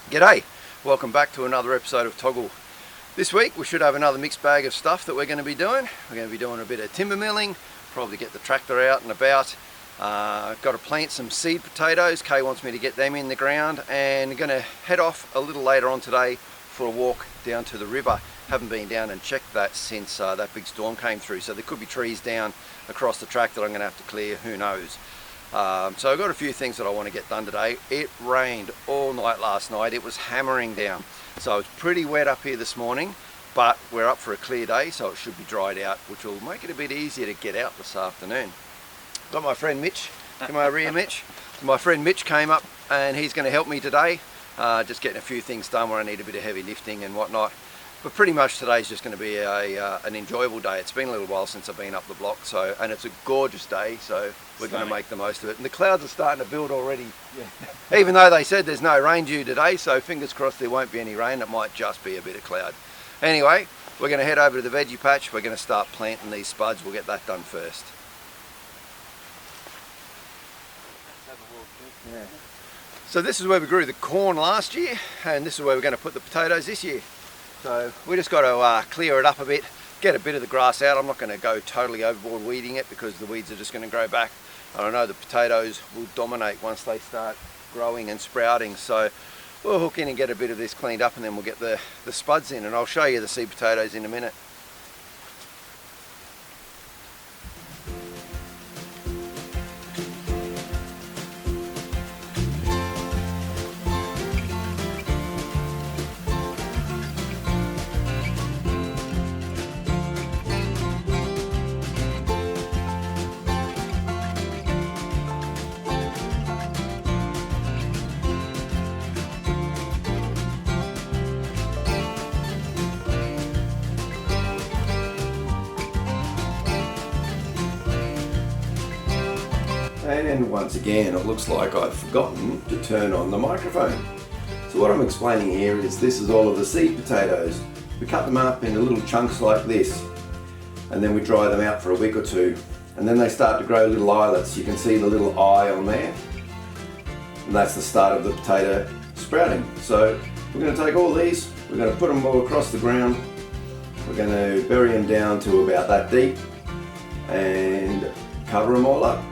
G'day, welcome back to another episode of Togl. This week we should have another mixed bag of stuff that we're going to be doing. We're going to be doing a bit of timber milling, probably get the tractor out and about. Got to plant some seed potatoes. Kay wants me to get them in the ground, and going to head off a little later on today for a walk down to the river. Haven't been down and checked that since that big storm came through, so there could be trees down across the track that I'm going to have to clear, who knows. So I've got a few things that I want to get done today. It rained all night last night. It was hammering down, so it's pretty wet up here this morning, but we're up for a clear day, so it should be dried out, which will make it a bit easier to get out this afternoon. Got my friend Mitch, come over here Mitch. My friend Mitch came up and he's going to help me today, just getting a few things done where I need a bit of heavy lifting and whatnot. But pretty much today's just going to be an enjoyable day. It's been a little while since I've been up the block, and it's a gorgeous day, so we're going to make the most of it. And the clouds are starting to build already, even though they said there's no rain due today, so fingers crossed there won't be any rain. It might just be a bit of cloud. Anyway, we're going to head over to the veggie patch. We're going to start planting these spuds. We'll get that done first. Yeah. So this is where we grew the corn last year, and this is where we're going to put the potatoes this year. So we just got to clear it up a bit, get a bit of the grass out. I'm not going to go totally overboard weeding it because the weeds are just going to grow back. And I know the potatoes will dominate once they start growing and sprouting. So we'll hook in and get a bit of this cleaned up, and then we'll get the spuds in, and I'll show you the seed potatoes in a minute. And once again, it looks like I've forgotten to turn on the microphone. So what I'm explaining here is this is all of the seed potatoes. We cut them up into little chunks like this, and then we dry them out for a week or two. And then they start to grow little islets. You can see the little eye on there. And that's the start of the potato sprouting. So we're going to take all these, we're going to put them all across the ground. We're going to bury them down to about that deep and cover them all up.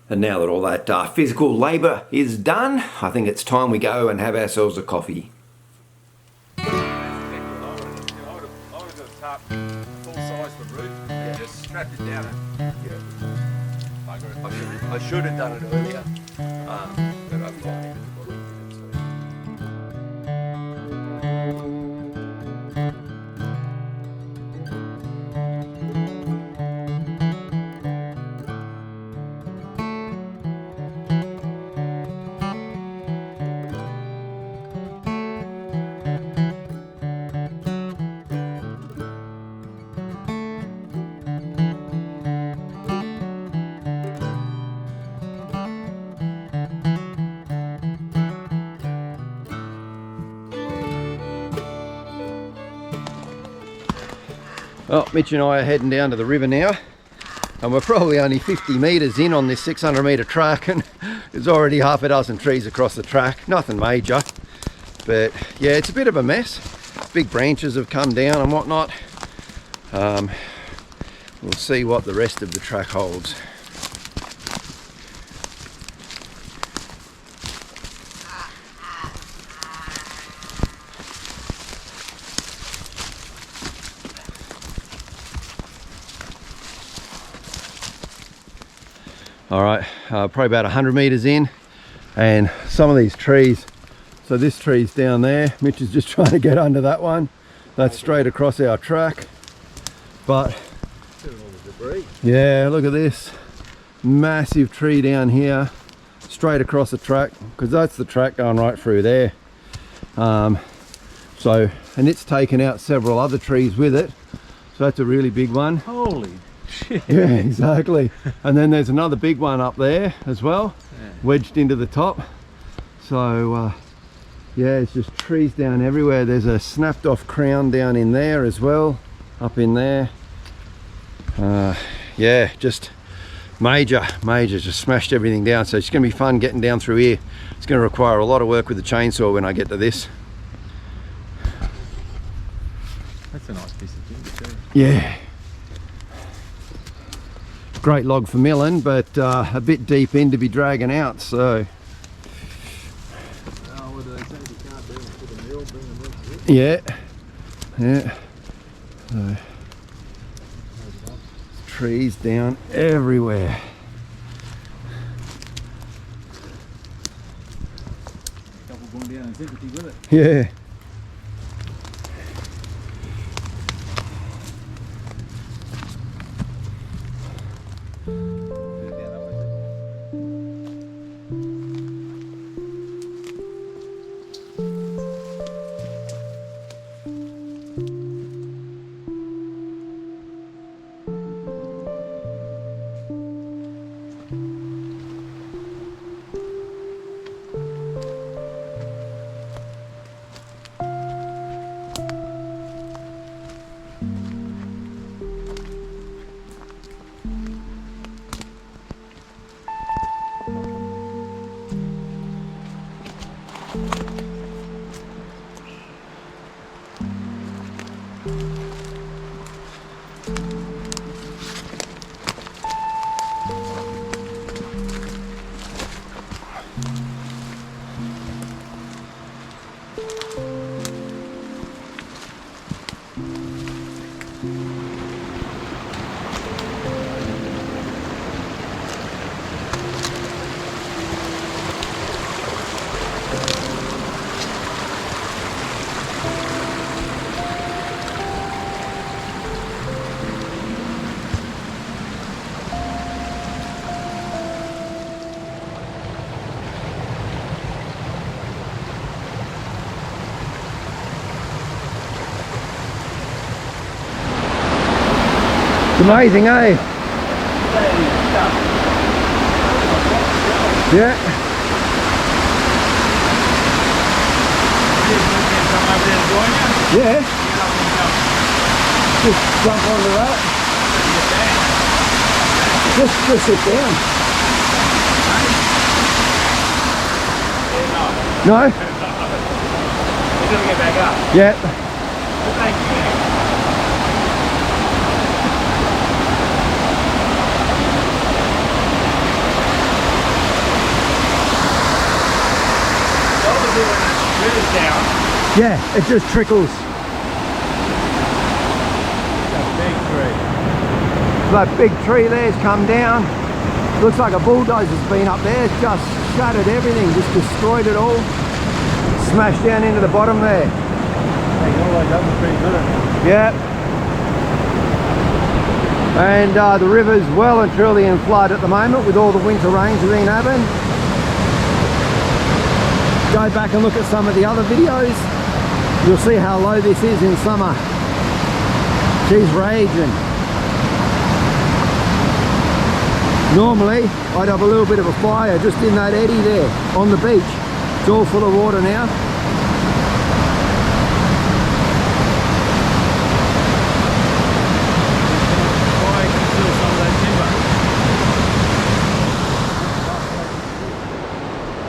And now that all that physical labour is done, I think it's time we go and have ourselves a coffee. I would have got a tarp full size for the roof and just strapped it down and I should have done it earlier, but I've got it. Well, Mitch and I are heading down to the river now, and we're probably only 50 metres in on this 600 metre track, and there's already half a dozen trees across the track. Nothing major, but yeah, it's a bit of a mess. Big branches have come down and whatnot. We'll see what the rest of the track holds. All right, probably about 100 meters in, and some of these trees, so this tree's down there. Mitch is just trying to get under that one. That's straight across our track. But yeah, look at this massive tree down here. straight across the track, because that's the track going right through there. So, and it's taken out several other trees with it, so that's a really big one. Holy shit. Yeah, exactly. And then there's another big one up there as well, wedged into the top. So yeah, it's just trees down everywhere. There's a snapped off crown down in there as well, up in there. Yeah, just major, just smashed everything down. So it's going to be fun getting down through here. It's going to require a lot of work with the chainsaw when I get to this. That's a nice piece of timber too. Yeah. Great log for milling, but a bit deep in to be dragging out, so. Oh, what do they say? You can't bring it to the mill, bring them into it. Yeah. So, trees down everywhere. Couple going down in sympathy with it. Yeah. It's amazing, eh? Yeah. Yeah. Just jump onto that. Just sit down. No? We're gonna get back up. Yeah. Thank you. Down. Yeah, it just trickles. That's a big tree. That big tree there's come down. Looks like a bulldozer's been up there. It's just shattered everything, just destroyed it all. Smashed down into the bottom there. That was pretty good. Yep. And the river's well and truly in flood at the moment with all the winter rains that have been happening. Go back and look at some of the other videos. You'll see how low this is in summer. She's raging. Normally, I'd have a little bit of a fire just in that eddy there on the beach. It's all full of water now.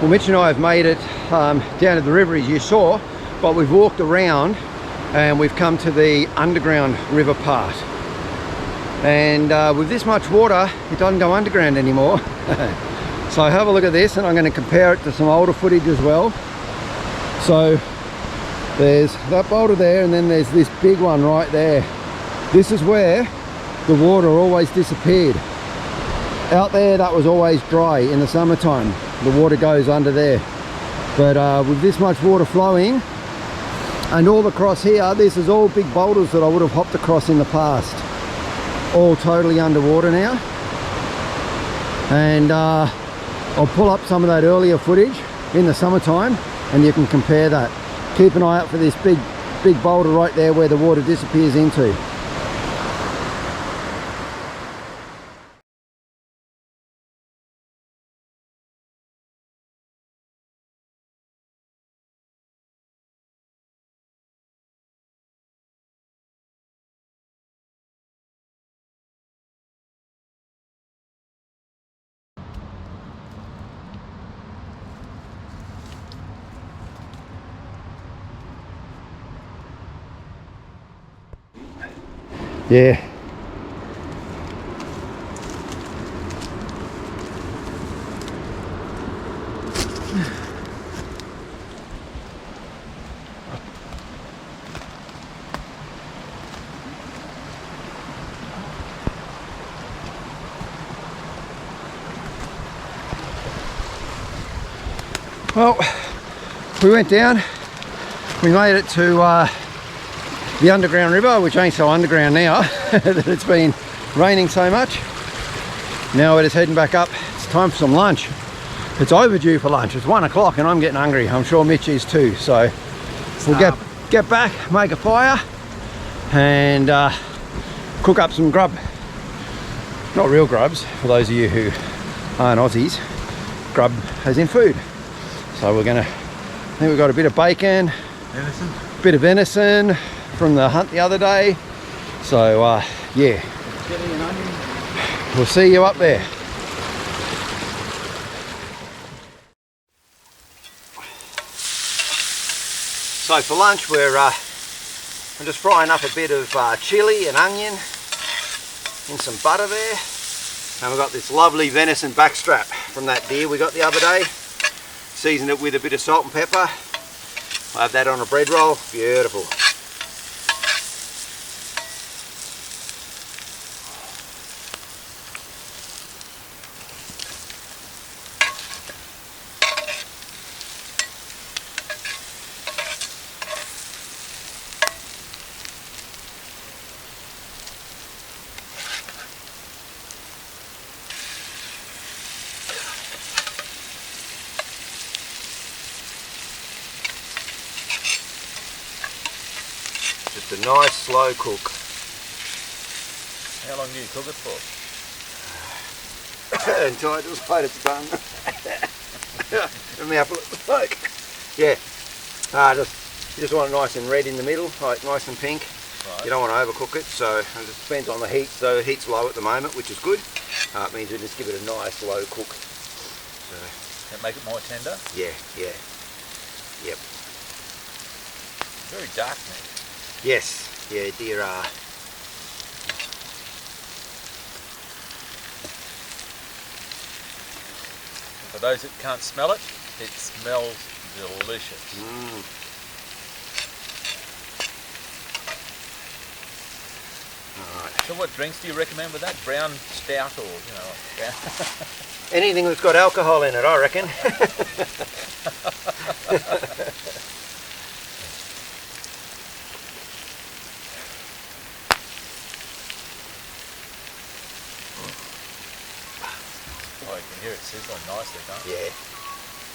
Well, Mitch and I have made it down to the river as you saw, but we've walked around and we've come to the underground river part. And with this much water, it doesn't go underground anymore. So have a look at this, and I'm going to compare it to some older footage as well. So there's that boulder there, and then there's this big one right there. This is where the water always disappeared. Out there, that was always dry in the summertime. The water goes under there. But with this much water flowing, and all across here, this is all big boulders that I would have hopped across in the past. All totally underwater now. And I'll pull up some of that earlier footage in the summertime and you can compare that. Keep an eye out for this big boulder right there where the water disappears into. Yeah. Well, we went down, we made it to the underground river, which ain't so underground now that it's been raining so much. Now we're just heading back up. It's time for some lunch. It's overdue for lunch. It's 1 o'clock and I'm getting hungry. I'm sure Mitch is too. So we'll get back, make a fire and cook up some grub. Not real grubs, for those of you who aren't Aussies. Grub as in food. So we're gonna, I think we've got a bit of bacon, bit of venison from the hunt the other day. So yeah, we'll see you up there. So for lunch I'm just frying up a bit of chilli and onion and some butter there. And we've got this lovely venison backstrap from that deer we got the other day. Season it with a bit of salt and pepper. I have that on a bread roll. Beautiful. Just a nice slow cook. How long do you cook it for? Until I just light it's done. A mouthful of smoke. Yeah. You just want it nice and red in the middle, like nice and pink. Right. You don't want to overcook it, so it just depends on the heat. So the heat's low at the moment, which is good. It means we just give it a nice slow cook. So, that make it more tender? Yeah, yeah. Yep. Very dark meat. Yes, yeah, deer are. For those that can't smell it, it smells delicious. Mm. Alright. So what drinks do you recommend with that? Brown stout or, you know, brown? Anything that's got alcohol in it, I reckon. Oh, you can hear it sizzling nicely, can't you? Yeah,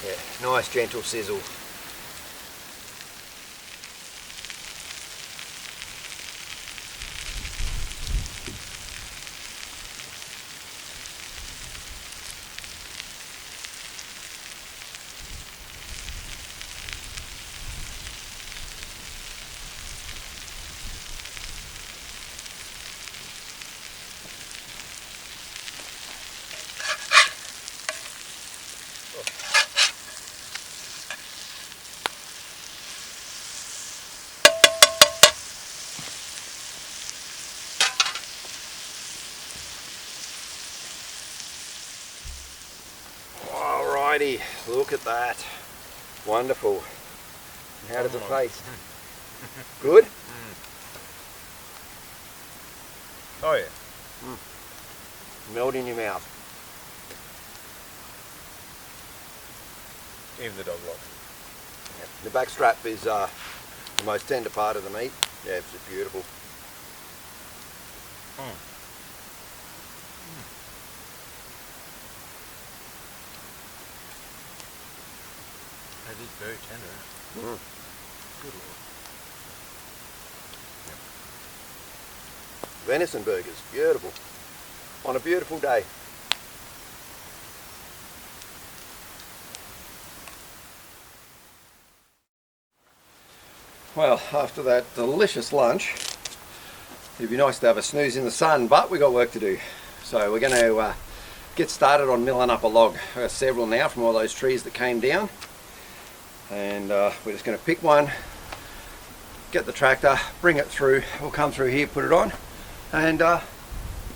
yeah, nice gentle sizzle. Alrighty, look at that. Wonderful. And how does it taste? Good? Oh yeah. Melt in your mouth. Even the dog likes it. Yeah. The back strap is the most tender part of the meat. Yeah, it's just beautiful. It is very tender. Mm. Good lord. Venison burgers, beautiful. On a beautiful day. Well, after that delicious lunch, it'd be nice to have a snooze in the sun, but we got work to do. So we're going to get started on milling up a log. I've got several now from all those trees that came down, and we're just going to pick one, get the tractor, bring it through. We'll come through here, put it on, and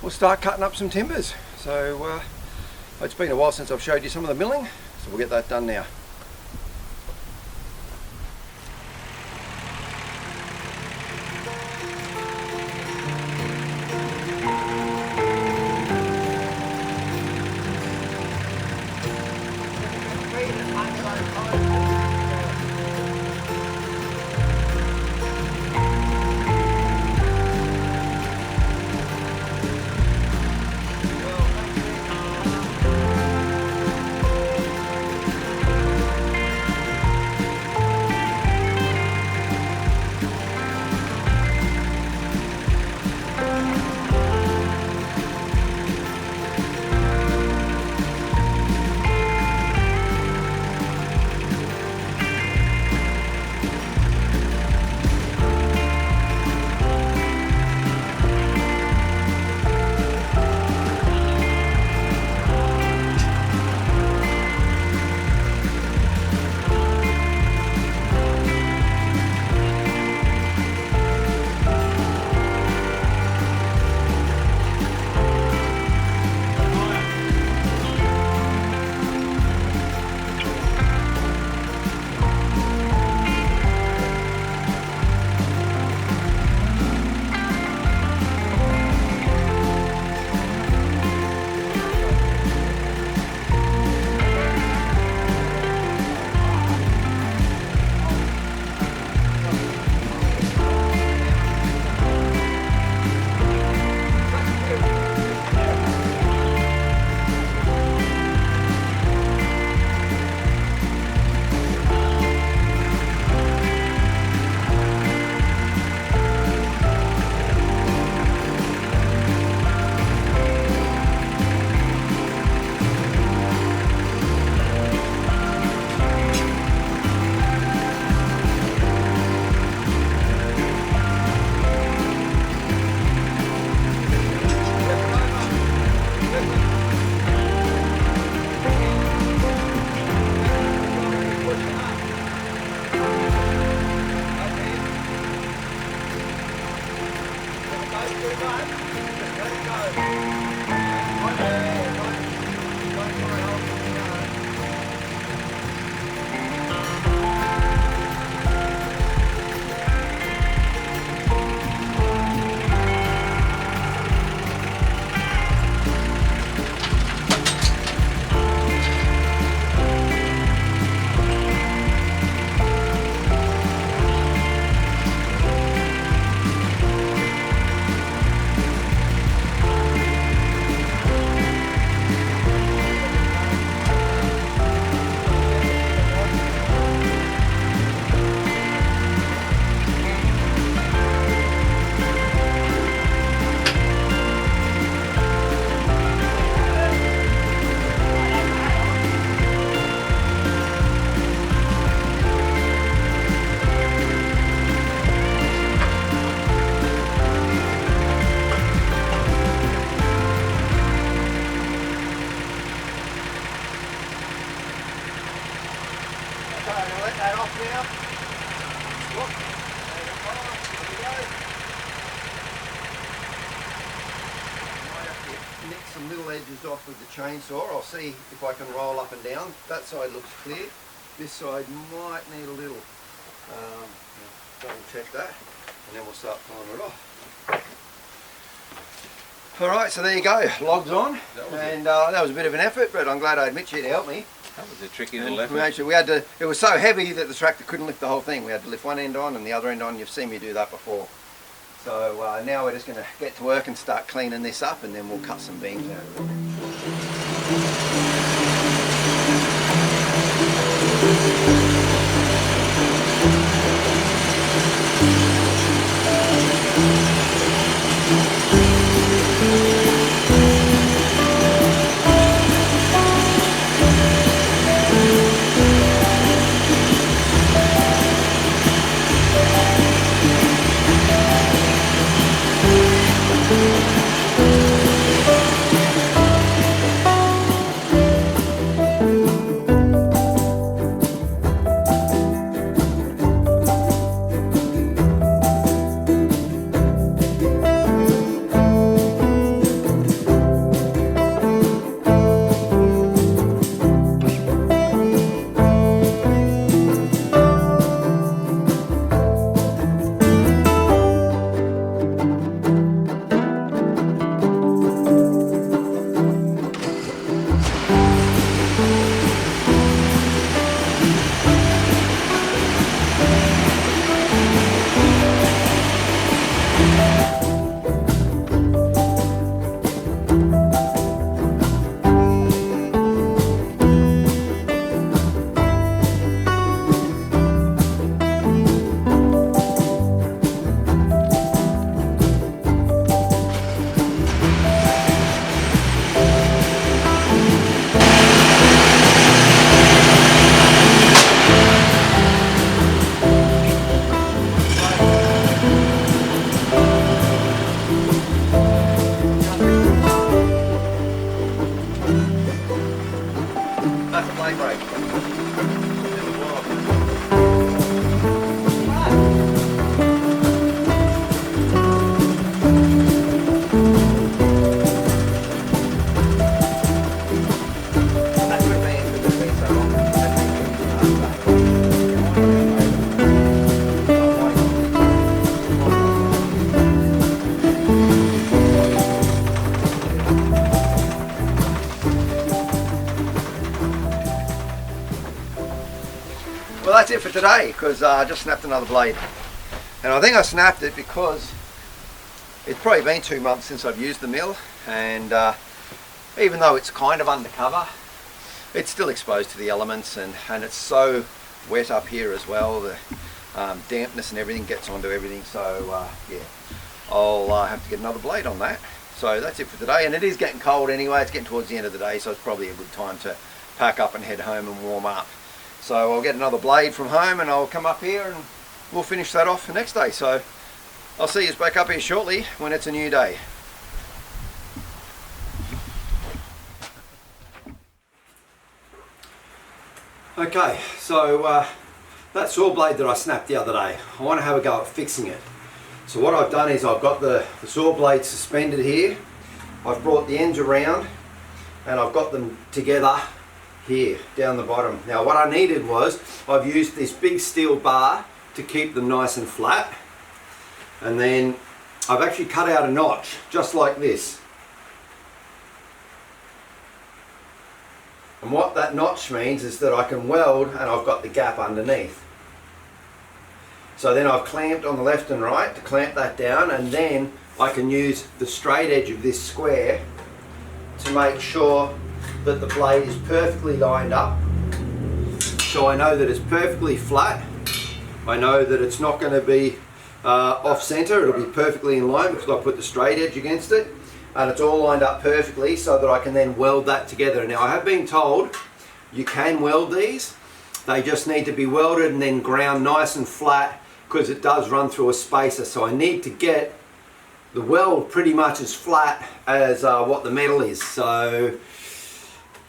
we'll start cutting up some timbers. So it's been a while since I've showed you some of the milling, so we'll get that done now. Some little edges off with the chainsaw. I'll see if I can roll up and down. That side looks clear. This side might need a little double check that, and then we'll start pulling it off. Alright, so there you go, logs on, and that was a bit of an effort, but I'm glad I admit you to help me. That was a tricky little effort. We had to, it was so heavy that the tractor couldn't lift the whole thing. We had to lift one end on and the other end on. You've seen me do that before. So now we're just going to get to work and start cleaning this up, and then we'll cut some beams out. That's a blade break. Well, that's it for today, because I just snapped another blade. And I think I snapped it because it's probably been 2 months since I've used the mill, and even though it's kind of undercover, it's still exposed to the elements, and it's so wet up here as well. The dampness and everything gets onto everything, so yeah, I'll have to get another blade on that. So that's it for today, and it is getting cold anyway. It's getting towards the end of the day, so it's probably a good time to pack up and head home and warm up. So I'll get another blade from home and I'll come up here and we'll finish that off the next day. So I'll see you back up here shortly when it's a new day. Okay, so that saw blade that I snapped the other day, I want to have a go at fixing it. So what I've done is I've got the saw blade suspended here. I've brought the ends around and I've got them together here down the bottom. Now what I needed was, I've used this big steel bar to keep them nice and flat, and then I've actually cut out a notch just like this. And what that notch means is that I can weld, and I've got the gap underneath. So then I've clamped on the left and right to clamp that down, and then I can use the straight edge of this square to make sure that the blade is perfectly lined up. So I know that it's perfectly flat. I know that it's not going to be off center. It'll be perfectly in line because I put the straight edge against it, and it's all lined up perfectly so that I can then weld that together. Now I have been told you can weld these. They just need to be welded and then ground nice and flat, because it does run through a spacer. So I need to get the weld pretty much as flat as what the metal is. So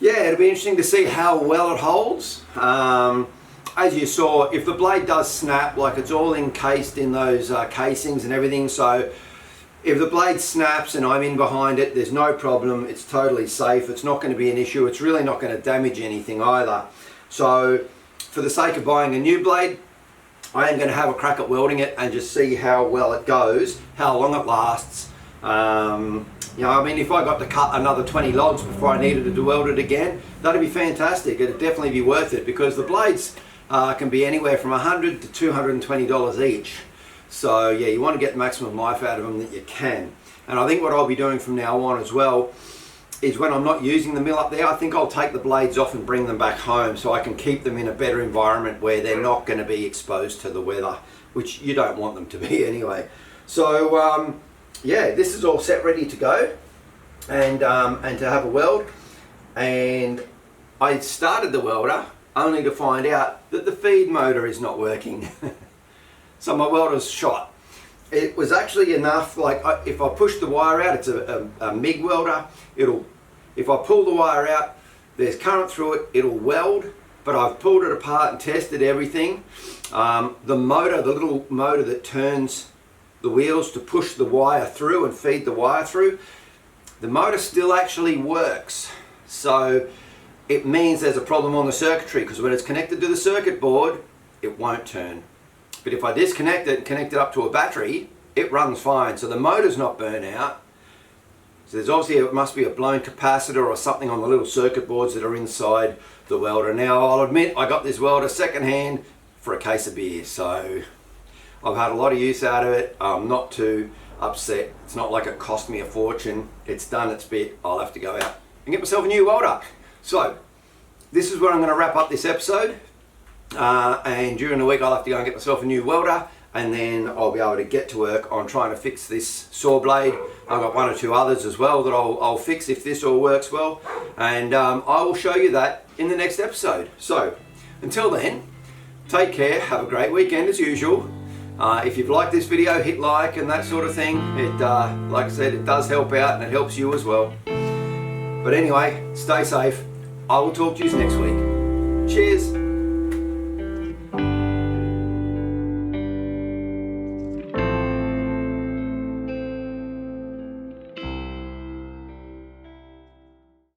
yeah, it'll be interesting to see how well it holds. As you saw, if the blade does snap, like it's all encased in those casings and everything, so if the blade snaps and I'm in behind it, there's no problem. It's totally safe. It's not going to be an issue. It's really not going to damage anything either. So for the sake of buying a new blade, I am going to have a crack at welding it and just see how well it goes, how long it lasts. You know, I mean, if I got to cut another 20 logs before I needed to weld it again, that'd be fantastic. It'd definitely be worth it, because the blades can be anywhere from $100 to $220 each. So yeah, you want to get the maximum life out of them that you can. And I think what I'll be doing from now on as well is, when I'm not using the mill up there, I think I'll take the blades off and bring them back home so I can keep them in a better environment where they're not going to be exposed to the weather, which you don't want them to be anyway. So yeah, this is all set, ready to go, and to have a weld. And I started the welder only to find out that the feed motor is not working. So my welder's shot. It was actually enough, like if I push the wire out, it's a MIG welder, if I pull the wire out, there's current through it, it'll weld, but I've pulled it apart and tested everything. The motor, the little motor that turns the wheels to push the wire through and feed the wire through, the motor still actually works. So it means there's a problem on the circuitry, because when it's connected to the circuit board, it won't turn. But if I disconnect it and connect it up to a battery, it runs fine. So the motor's not burnt out. So there's obviously, it must be a blown capacitor or something on the little circuit boards that are inside the welder. Now I'll admit, I got this welder secondhand for a case of beer. So I've had a lot of use out of it. I'm not too upset. It's not like it cost me a fortune. It's done its bit. I'll have to go out and get myself a new welder. So this is where I'm going to wrap up this episode. And during the week I'll have to go and get myself a new welder, and then I'll be able to get to work on trying to fix this saw blade. I've got one or two others as well that I'll fix if this all works well, and I will show you that in the next episode. So until then, take care, have a great weekend as usual. If you've liked this video, hit like and that sort of thing. It, like I said, it does help out and it helps you as well. But anyway, stay safe. I will talk to you next week. Cheers.